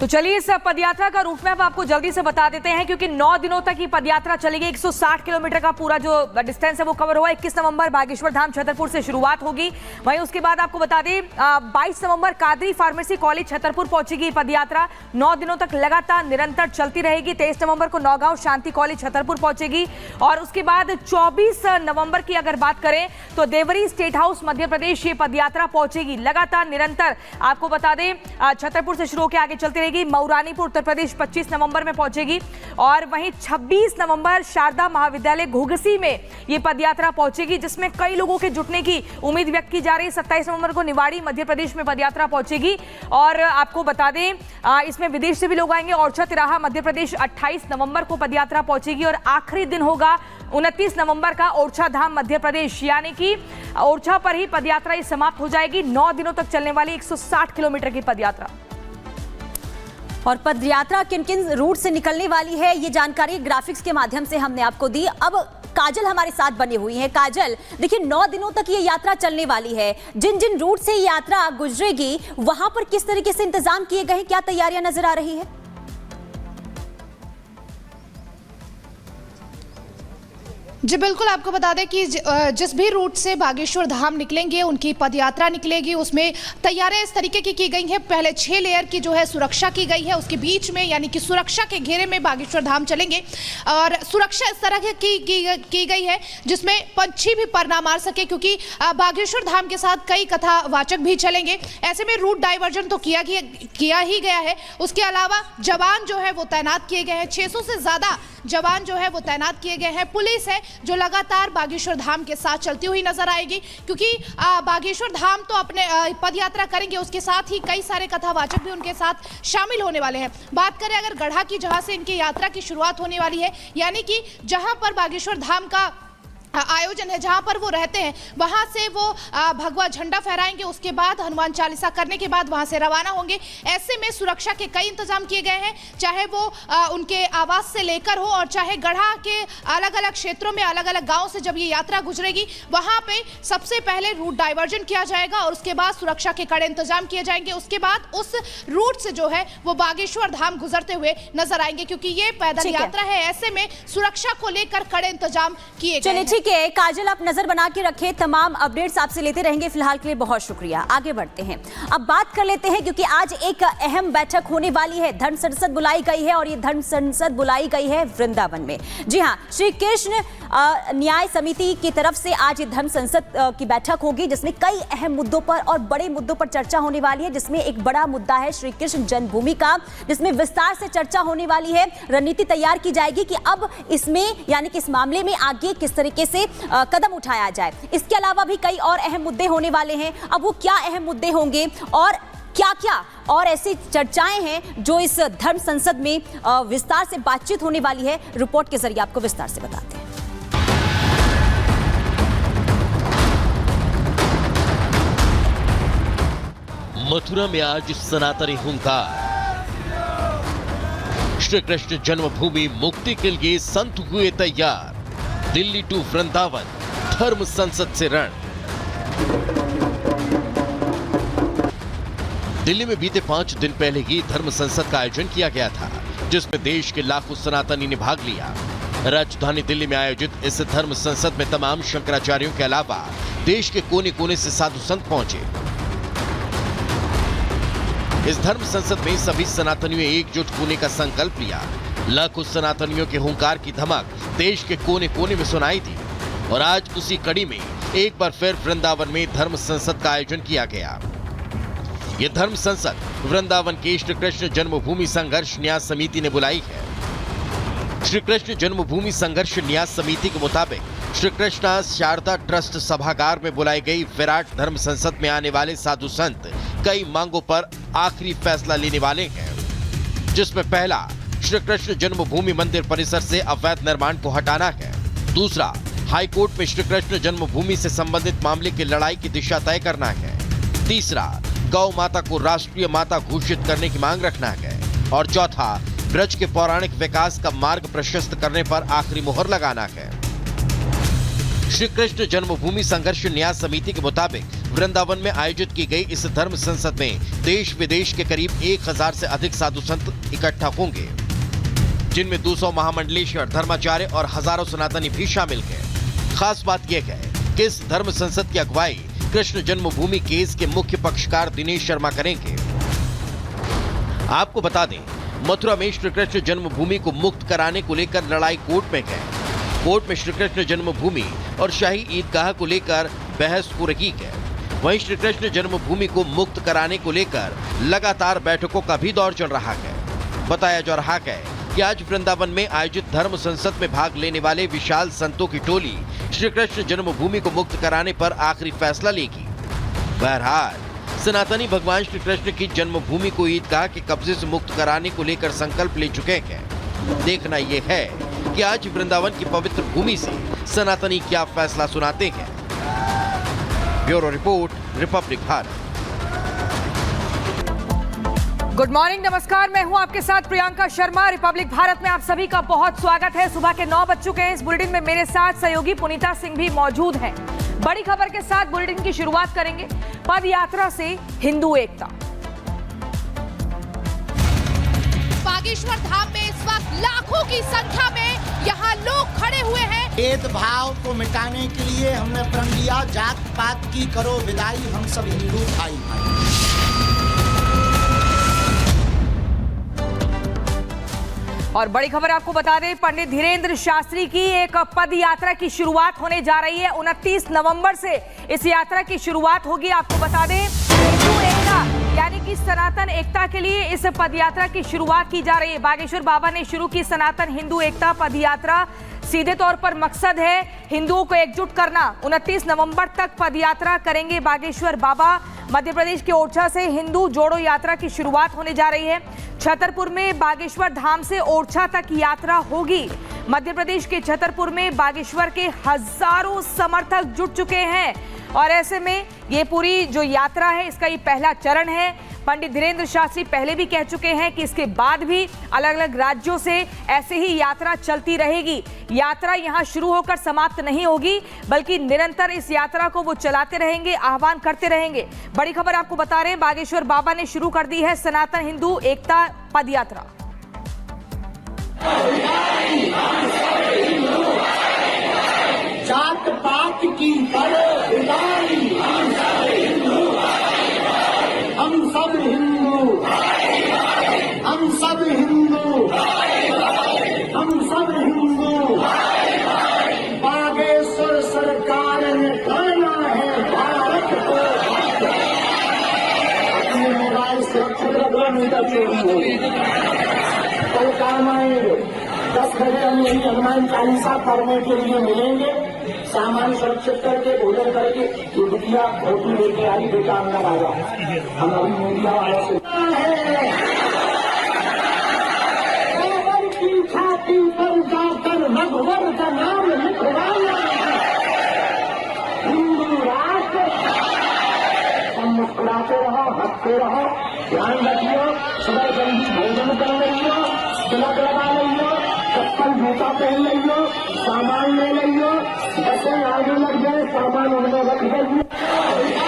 तो चलिए इस पदयात्रा का रूट मैप आपको जल्दी से बता देते हैं, क्योंकि 9 दिनों तक ये पदयात्रा चलेगी। 160 किलोमीटर का पूरा जो डिस्टेंस है वो कवर हुआ। 21 नवंबर बागेश्वर धाम छतरपुर से शुरुआत होगी। वहीं उसके बाद आपको बता दें 22 नवंबर कादरी फार्मेसी कॉलेज छतरपुर पहुंचेगी पदयात्रा। 9 दिनों तक लगातार निरंतर चलती रहेगी। 23 नवंबर को नौगांव शांति कॉलेज छतरपुर पहुंचेगी और उसके बाद 24 नवंबर की अगर बात करें तो देवरी स्टेट हाउस मध्य प्रदेश ये पदयात्रा पहुंचेगी। लगातार निरंतर आपको बता दें छतरपुर से शुरू होकर आगे चलती रहेगी। मऊरानीपुर उत्तर प्रदेश 25 नवंबर में पहुंचेगी और वहीं 26 नवंबर शारदा महाविद्यालय घोघसी में ये पदयात्रा पहुंचेगी, जिसमें कई लोगों के जुटने की उम्मीद व्यक्त की जा रही है। 27 नवंबर को निवाड़ी मध्य प्रदेश में पदयात्रा पहुंचेगी और आपको बता दें इसमें विदेश से भी लोग आएंगे। ओरछा तिराहा मध्य प्रदेश 28 नवंबर को पदयात्रा पहुंचेगी और आखिरी दिन होगा 29 नवंबर का ओरछा धाम मध्य प्रदेश, यानी कि ओरछा पर ही पदयात्रा समाप्त हो जाएगी। 9 दिनों तक चलने वाली 160 किलोमीटर की पदयात्रा। और पदयात्रा किन किन रूट से निकलने वाली है ये जानकारी ग्राफिक्स के माध्यम से हमने आपको दी। अब काजल हमारे साथ बनी हुई है। काजल, देखिए 9 दिनों तक ये यात्रा चलने वाली है। जिन जिन रूट से ये यात्रा गुजरेगी वहां पर किस तरीके से इंतजाम किए गए हैं, क्या तैयारियां नजर आ रही है? जी बिल्कुल, आपको बता दें कि जिस भी रूट से बागेश्वर धाम निकलेंगे उनकी पदयात्रा निकलेगी, उसमें तैयारियां इस तरीके की गई हैं। पहले 6 लेयर की जो है सुरक्षा की गई है, उसके बीच में यानी कि सुरक्षा के घेरे में बागेश्वर धाम चलेंगे और सुरक्षा इस तरह की गई है जिसमें पंछी भी पर ना मार सके, क्योंकि बागेश्वर धाम के साथ कई कथावाचक भी चलेंगे। ऐसे में रूट डाइवर्जन तो किया ही गया है। उसके अलावा जवान जो है वो तैनात किए गए हैं। 600 से ज़्यादा जवान जो है वो तैनात किए गए हैं। पुलिस है जो लगातार बागेश्वर धाम के साथ चलती हुई नजर आएगी, क्योंकि बागेश्वर धाम तो अपने पदयात्रा करेंगे, उसके साथ ही कई सारे कथावाचक भी उनके साथ शामिल होने वाले हैं। बात करें अगर गढ़ा की, जहां से इनकी यात्रा की शुरुआत होने वाली है, यानी कि जहां पर बागेश्वर धाम का आयोजन है, जहां पर वो रहते हैं, वहां से वो भगवा झंडा फहराएंगे। उसके बाद हनुमान चालीसा करने के बाद वहां से रवाना होंगे। ऐसे में सुरक्षा के कई इंतजाम किए गए हैं, चाहे वो उनके आवास से लेकर हो और चाहे गढ़ा के अलग अलग क्षेत्रों में, अलग अलग गांव से जब ये यात्रा गुजरेगी वहां पे सबसे पहले रूट डाइवर्जन किया जाएगा और उसके बाद सुरक्षा के कड़े इंतजाम किए जाएंगे। उसके बाद उस रूट से जो है वो बागेश्वर धाम गुजरते हुए नजर आएंगे, क्योंकि ये पैदल यात्रा है। ऐसे में सुरक्षा को लेकर कड़े इंतजाम किए गए। काजल, आप नजर बना के रखें, तमाम अपडेट्स आपसे लेते रहेंगे। फिलहाल के लिए बहुत शुक्रिया। आगे बढ़ते हैं, अब बात कर लेते हैं, क्योंकि आज एक अहम बैठक होने वाली है। धर्म संसद बुलाई गई है और ये धर्म संसद बुलाई गई है वृंदावन में। जी हाँ, श्री कृष्ण न्याय समिति की तरफ से आज ये धर्म संसद की बैठक होगी, जिसमें कई अहम मुद्दों पर और बड़े मुद्दों पर चर्चा होने वाली है। जिसमें एक बड़ा मुद्दा है श्री कृष्ण जन्मभूमि का, जिसमें विस्तार से चर्चा होने वाली है। रणनीति तैयार की जाएगी कि अब इसमें यानी कि इस मामले में आगे किस तरीके से कदम उठाया जाए। इसके अलावा भी कई और अहम मुद्दे होने वाले हैं। अब वो क्या अहम मुद्दे होंगे और क्या और ऐसी चर्चाएं हैं जो इस धर्म संसद में विस्तार से बातचीत होने वाली है, रिपोर्ट के जरिए आपको विस्तार से बताते हैं। मथुरा में आज सनातनी हुंकार। श्री कृष्ण जन्मभूमि मुक्ति के लिए संत हुए तैयार। दिल्ली टू वृंदावन, धर्म संसद से रण। दिल्ली में बीते 5 दिन पहले ही धर्म संसद का आयोजन किया गया था, जिसमें देश के लाखों सनातनी ने भाग लिया। राजधानी दिल्ली में आयोजित इस धर्म संसद में तमाम शंकराचार्यों के अलावा देश के कोने कोने से साधु संत पहुंचे। इस धर्म संसद में सभी सनातनियों ने एकजुट होने का संकल्प लिया। लाखों सनातनियों के हुंकार की धमक देश के कोने कोने में सुनाई दी और आज उसी कड़ी में एक बार फिर वृंदावन में धर्म संसद का आयोजन किया गया। यह धर्म संसद वृंदावन के श्री कृष्ण जन्मभूमि संघर्ष न्यास समिति ने बुलाई है। श्री कृष्ण जन्मभूमि संघर्ष न्यास समिति के मुताबिक श्री कृष्णा शारदा ट्रस्ट सभागार में बुलाई गई विराट धर्म संसद में आने वाले साधु संत कई मांगों पर आखिरी फैसला लेने वाले हैं, जिसमें पहला श्री कृष्ण जन्मभूमि मंदिर परिसर से अवैध निर्माण को हटाना है। दूसरा, हाईकोर्ट में श्री कृष्ण जन्मभूमि से संबंधित मामले की लड़ाई की दिशा तय करना है। तीसरा, गौ माता को राष्ट्रीय माता घोषित करने की मांग रखना है। और चौथा, ब्रज के पौराणिक विकास का मार्ग प्रशस्त करने पर आखिरी मुहर लगाना है। श्री कृष्ण जन्मभूमि संघर्ष न्यास समिति के मुताबिक वृंदावन में आयोजित की गई इस धर्म संसद में देश विदेश के करीब 1000 से अधिक साधु संत इकट्ठा होंगे, जिनमें 200 महामंडलेश्वर, धर्माचार्य और हजारों सनातनी भी शामिल हैं। खास बात यह है कि इस धर्म संसद की अगुवाई कृष्ण जन्मभूमि केस के मुख्य पक्षकार दिनेश शर्मा करेंगे। आपको बता दें, मथुरा में श्री कृष्ण जन्मभूमि को मुक्त कराने को लेकर लड़ाई कोर्ट में है। कोर्ट में श्री कृष्ण जन्मभूमि और शाही ईदगाह को लेकर बहस हो रही है। वहीं श्री कृष्ण जन्मभूमि को मुक्त कराने को लेकर लगातार बैठकों का भी दौर चल रहा है। बताया जा रहा है कि आज वृंदावन में आयोजित धर्म संसद में भाग लेने वाले विशाल संतों की टोली श्री कृष्ण जन्मभूमि को मुक्त कराने पर आखिरी फैसला लेगी। बहरहाल सनातनी भगवान श्री कृष्ण की जन्मभूमि को ईदगाह के कब्जे से मुक्त कराने को लेकर संकल्प ले चुके हैं। देखना यह है कि आज वृंदावन की पवित्र भूमि से सनातनी क्या फैसला सुनाते हैं। Bureau report, Republic Bharat. Good morning, नमस्कार। मैं हूं आपके साथ प्रियंका शर्मा। रिपब्लिक भारत में आप सभी का बहुत स्वागत है। सुबह के 9 बज चुके हैं। इस बुलेटिन में मेरे साथ सहयोगी पुनीता सिंह भी मौजूद हैं। बड़ी खबर के साथ बुलेटिन की शुरुआत करेंगे। पद यात्रा से हिंदू एकता। बागेश्वर धाम में इस वक्त लाखों की संख्या में यहाँ लोग खड़े हुए हैं। भेदभाव को मिटाने के लिए हमने प्रण लिया, जात पात की करो विदाई, हम सब हिंदू भाई भाई। और बड़ी खबर आपको बता दें, पंडित धीरेन्द्र शास्त्री की एक पद यात्रा की शुरुआत होने जा रही है। 29 नवंबर से इस यात्रा की शुरुआत होगी। आपको बता दें, हिंदू एकता यानी कि सनातन एकता के लिए इस पद यात्रा की शुरुआत की जा रही है। बागेश्वर बाबा ने शुरू की सनातन हिंदू एकता पद यात्रा। सीधे तौर पर मकसद है हिंदुओं को एकजुट करना। 29 नवंबर तक पद यात्रा करेंगे बागेश्वर बाबा। मध्य प्रदेश के ओरछा से हिंदू जोड़ो यात्रा की शुरुआत होने जा रही है। छतरपुर में बागेश्वर धाम से ओरछा तक यात्रा होगी। मध्य प्रदेश के छतरपुर में बागेश्वर के हजारों समर्थक जुट चुके हैं और ऐसे में ये पूरी जो यात्रा है इसका ये पहला चरण है। पंडित धीरेन्द्र शास्त्री पहले भी कह चुके हैं कि इसके बाद भी अलग अलग राज्यों से ऐसे ही यात्रा चलती रहेगी। यात्रा यहाँ शुरू होकर समाप्त नहीं होगी, बल्कि निरंतर इस यात्रा को वो चलाते रहेंगे, आह्वान करते रहेंगे। बड़ी खबर आपको बता रहे हैं, बागेश्वर बाबा ने शुरू कर दी है सनातन हिंदू एकता पद यात्रा। जात पात की करो विदाई, हम सब हिंदू, हम सब हिंदू, हम सब हिंदू। बागेश्वर सरकार ने करना है भारत को अपने मोबाइल सुरक्षित रखना, नहीं तो चोरी होगी। कल काम आएंगे 10 बजे हम यही हनुमान चालीसा पढ़ने के लिए मिलेंगे। सामान सुरक्षित करके, भोजन करके, ये बिटिया धोती लेके आई, बेटा अंदर आ जाओ। हम अभी मीडिया वालों से की छाती पर जाकर भगवान का नाम लिखवाना हिंदू राष्ट्र। हम मुस्कुराते रहो, हंसते रहो, ध्यान रखियो, सुबह जल्दी भोजन कर लियो, तिलक लगा लियो, चप्पल जूता पहन लियो, सामान ले लियो, बसें आगे लग जाए, सामान उनमें रख दीजिए।